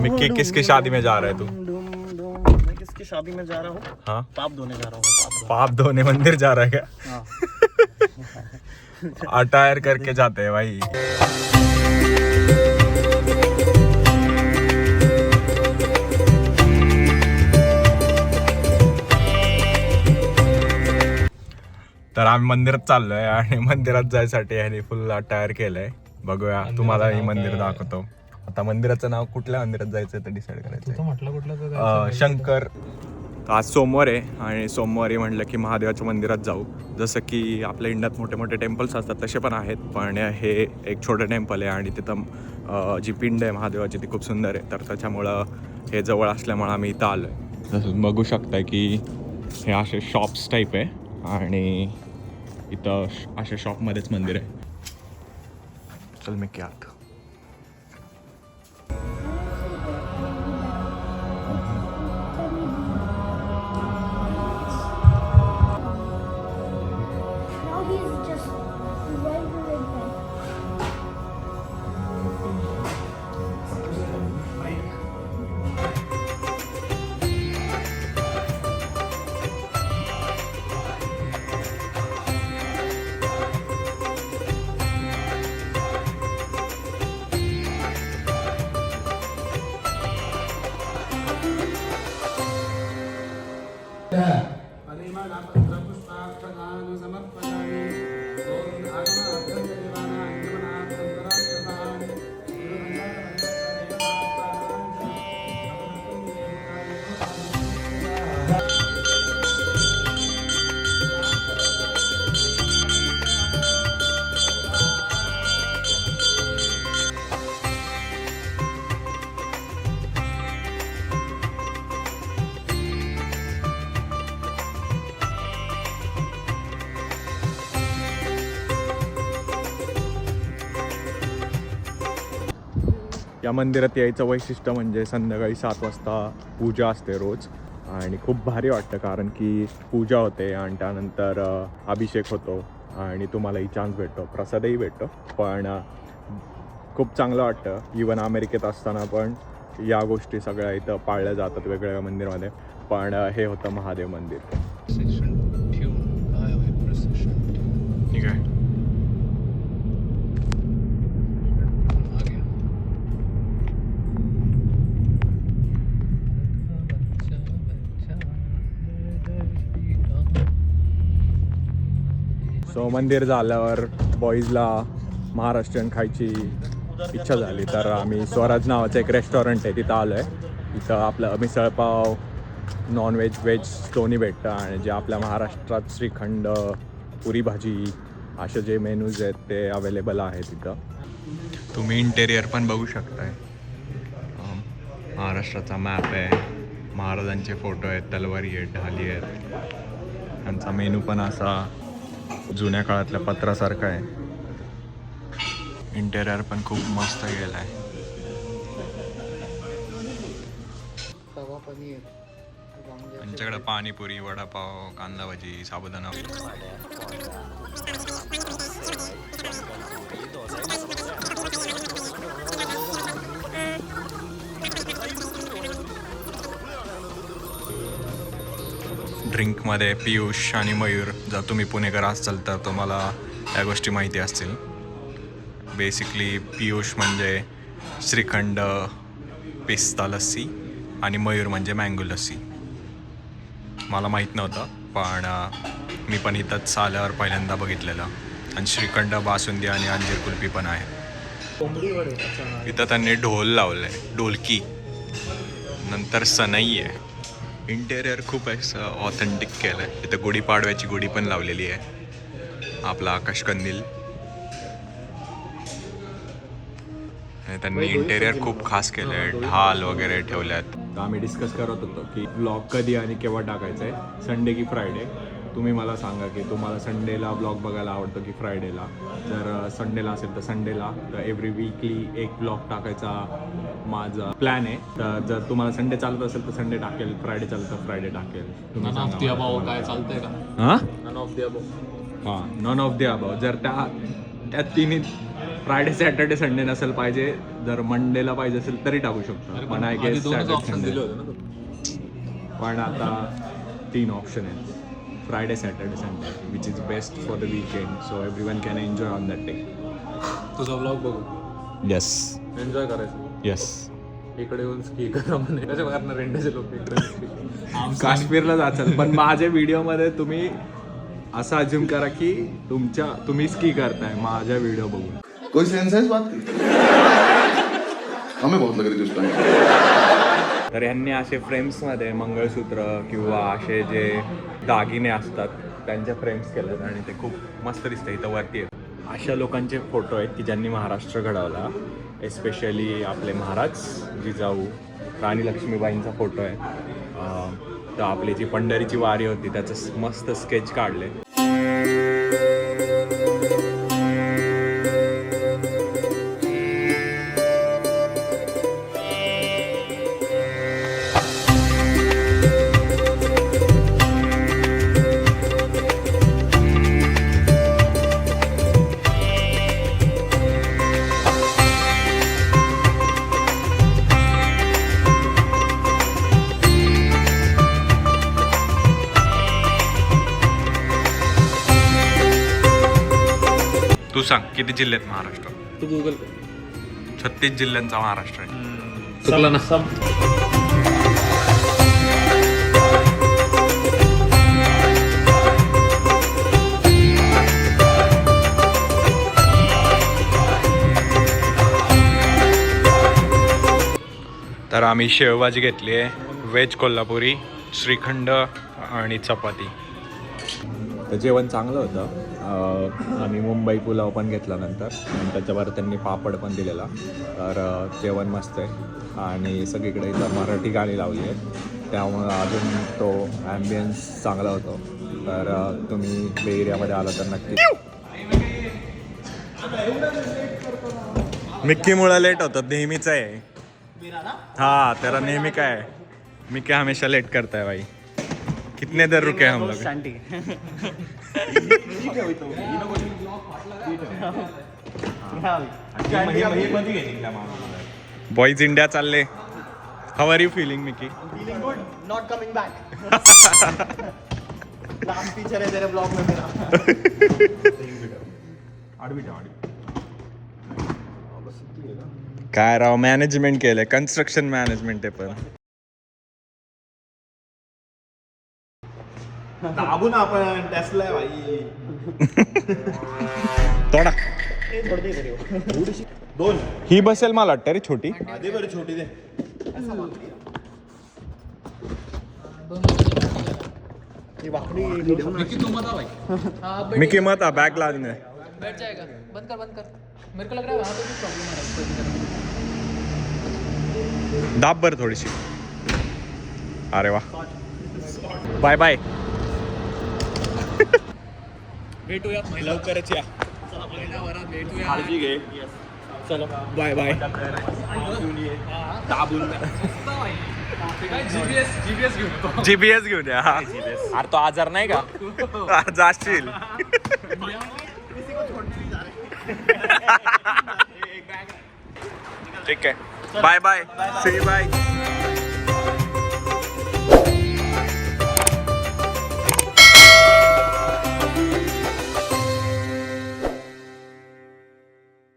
Mickey किसकी शादी में जा रहा है तू? मैं किसकी शादी में जा रहा हूँ? हाँ, पाप धोने जा रहा हूँ। पाप धोने मंदिर जा रहा है क्या? हाँ। अटायर करके जाते हैं भाई। तर आम्ही मंदिरात चाललोय आणि मंदिरात जायसाठी ह्याने फुल अटायर केलंय. बघूया, तुम्हाला हे मंदिर दाखवतो. आता मंदिराचं नाव कुठल्या मंदिरात जायचं ते डिसाईड करायचं. म्हटलं कुठलं शंकर. आज सोमवार आहे आणि सोमवारी म्हटलं की महादेवाच्या मंदिरात जाऊ. जसं की आपल्या इंडियात मोठे मोठे टेम्पल्स असतात तसे पण आहेत, पण हे एक छोटं टेम्पल आहे आणि तिथं जी पिंड आहे महादेवाची ती खूप सुंदर आहे. तर त्याच्यामुळं हे जवळ असल्यामुळं आम्ही इथं आलो आहे. जसं बघू शकता की हे असे शॉप्स टाईप आहे आणि इथं अशा शॉपमध्येच मंदिर आहे. चल मी की आत. Now he's just regular guy. या मंदिरात यायचं वैशिष्ट्य म्हणजे संध्याकाळी 7 वाजता पूजा असते रोज आणि खूप भारी वाटतं, कारण की पूजा होते आणि त्यानंतर अभिषेक होतो आणि तुम्हालाही चान्स भेटतो, प्रसादही भेटतो. पण खूप चांगलं वाटतं. इवन अमेरिकेत असताना पण या गोष्टी सगळ्या इथं पाळल्या जातात वेगवेगळ्या मंदिरामध्ये. पण हे होतं महादेव मंदिर. ठीक आहे. सो मंदिर झाल्यावर बॉईजला महाराष्ट्रीयन खायची इच्छा झाली, तर आम्ही स्वराज नावाचं एक रेस्टॉरंट आहे तिथं आलो आहे. इथं आपलं मिसळपाव, नॉनव्हेज, व्हेज दोन्ही भेटतं आणि जे आपल्या महाराष्ट्रात श्रीखंड, पुरी भाजी असे जे मेनूज आहेत ते अवेलेबल आहेत तिथं. तुम्ही इंटेरियर पण बघू शकताय. महाराष्ट्राचा मॅप आहे, महाराजांचे फोटो आहेत, तलवारी आहेत, ढाली आहेत. त्यांचा मेनू पण असा जुन्या काळातल्या पत्रासारखा आहे. इंटेरियर पण खूप मस्त गेलं आहे. त्यांच्याकडे पाणीपुरी, वडापाव, कांदा भजी, साबुदाणा. ड्रिंकमध्ये पियुष आणि मयूर, जर तुम्ही पुणेकर असाल तर तुम्हाला या गोष्टी माहिती असतील. बेसिकली पियुष म्हणजे श्रीखंड पिस्ता लस्सी आणि मयूर म्हणजे मँगो लस्सी. मला माहीत नव्हतं, पण मी पण इथंच आल्यावर पहिल्यांदा बघितलेलं. आणि श्रीखंड, बासुंदी आणि अंजीर कुल्फी पण आहे. इथं त्यांनी ढोल लावलं आहे, ढोलकी, नंतर सनई आहे. इंटेरियर खूप असं ऑथेंटिक केलं आहे. इथं गुढीपाडव्याची गुढी पण लावलेली आहे, आपला आकाशकंदील. त्यांनी इंटेरियर खूप खास केलं आहे, ढाल वगैरे ठेवल्यात. आम्ही डिस्कस करत होतो की ब्लॉग कधी आणि केव्हा टाकायचं आहे, संडे की फ्रायडे. तुम्ही मला सांगा की तुम्हाला संडेला ब्लॉग बघायला आवडतो की फ्रायडेला. जर संडेला असेल तर संडेला, तर एव्हरी वीकली एक ब्लॉग टाकायचा माझा प्लॅन आहे. तर जर तुम्हाला संडे चालत असेल तर संडे टाकेल, फ्रायडे चालत तर फ्रायडे टाकेल. नन ऑफ द अबाव काय चालतंय का? हां नन ऑफ द अबाव. हां, नन ऑफ द अबाव. जर त्या त्या तिन्ही फ्रायडे सॅटर्डे संडे नसेल पाहिजे, जर मंडेला पाहिजे असेल तरी टाकू शकतो, पण आय गेस सॅटर्डे. पण आता 3 ऑप्शन आहेत, Friday Saturday Sunday, which is best for the weekend, so every one can enjoy on that day. तुझा ब्लॉग बघू, येस एन्जॉय करायचं. येस. इकडे येऊन स्की करा म्हणे, कशा करणार इंडियाचे लोक इकडे. काश्मीरला जाचाल, पण माझ्या व्हिडिओमध्ये तुम्ही असं अज्युम करा की तुम्ही स्की करताय माझ्या व्हिडिओ बघून. कोई सेंस है इस बात की? हमें बहुत लग रही थी उस टाइम. तर ह्यांनी असे फ्रेम्समध्ये मंगळसूत्र किंवा असे जे दागिने असतात त्यांच्या फ्रेम्स केलेत आणि ते खूप मस्त दिसतं. इथं वरती आहेत अशा लोकांचे फोटो आहेत की ज्यांनी महाराष्ट्र घडवला, एस्पेशली आपले महाराज जिजाऊ राणी लक्ष्मीबाईंचा फोटो आहे. तर आपली जी पंढरीची वारी होती त्याचं मस्त स्केच काढले. तू सांग किती जिल्हे आहेत महाराष्ट्र? तू गुगल 36 जिल्ह्यांचा महाराष्ट्र आहे. चुकला ना. तर आम्ही शेवभाजी घेतली आहे, व्हेज कोल्हापुरी, श्रीखंड आणि चपाती. तर जेवण चांगलं होतं. आम्ही मुंबई पुलाव पण घेतला नंतर आणि त्याच्यावर त्यांनी पापड पण दिलेला. तर जेवण मस्त आहे आणि सगळीकडे इथं मराठी गाणी लावली आहेत, त्यामुळं अजून तो ॲम्बियन्स चांगला होतो. तर तुम्ही बे एरियामध्ये आला तर नक्की. मिक्कीमुळं लेट होतं, नेहमीच आहे. हाँ तेरा नेहमी का है, मिक्की हमेशा लेट करता है भाई. कितने देर रुके हम लोग? बॉयज इंडिया चालले. How are you feeling Mickey? Feeling good, not coming back. Last feature है तेरे ब्लॉग में मेरा. काय राव मॅनेजमेंट केलंय, कन्स्ट्रक्शन मॅनेजमेंट आहे. पण दाबू ना आपण टेस्ला आहे भाई. थोडा हे थोडी दे रे. दोन ही बसेल मला वाटतं रे छोटी. आधी बरी छोटी दे. ये वाकडी मिकी मत बैग लादने. बैठ जाएगा. बंद कर. मेरे को लग रहा है वहाँ पे भी प्रॉब्लम आ रहा है. दाब बर थोडीशी. अरे वा, बाय बाय. भेटूया लवकरच या. महिनाभरात भेटूया. काळजी घे. चलो बाय बाय. दाबून जीपीएस घेऊन येतो. जीपीएस घेऊन या. अरे तो आजार नाही का जाशील. ठीक आहे, बाय बाय. C bye.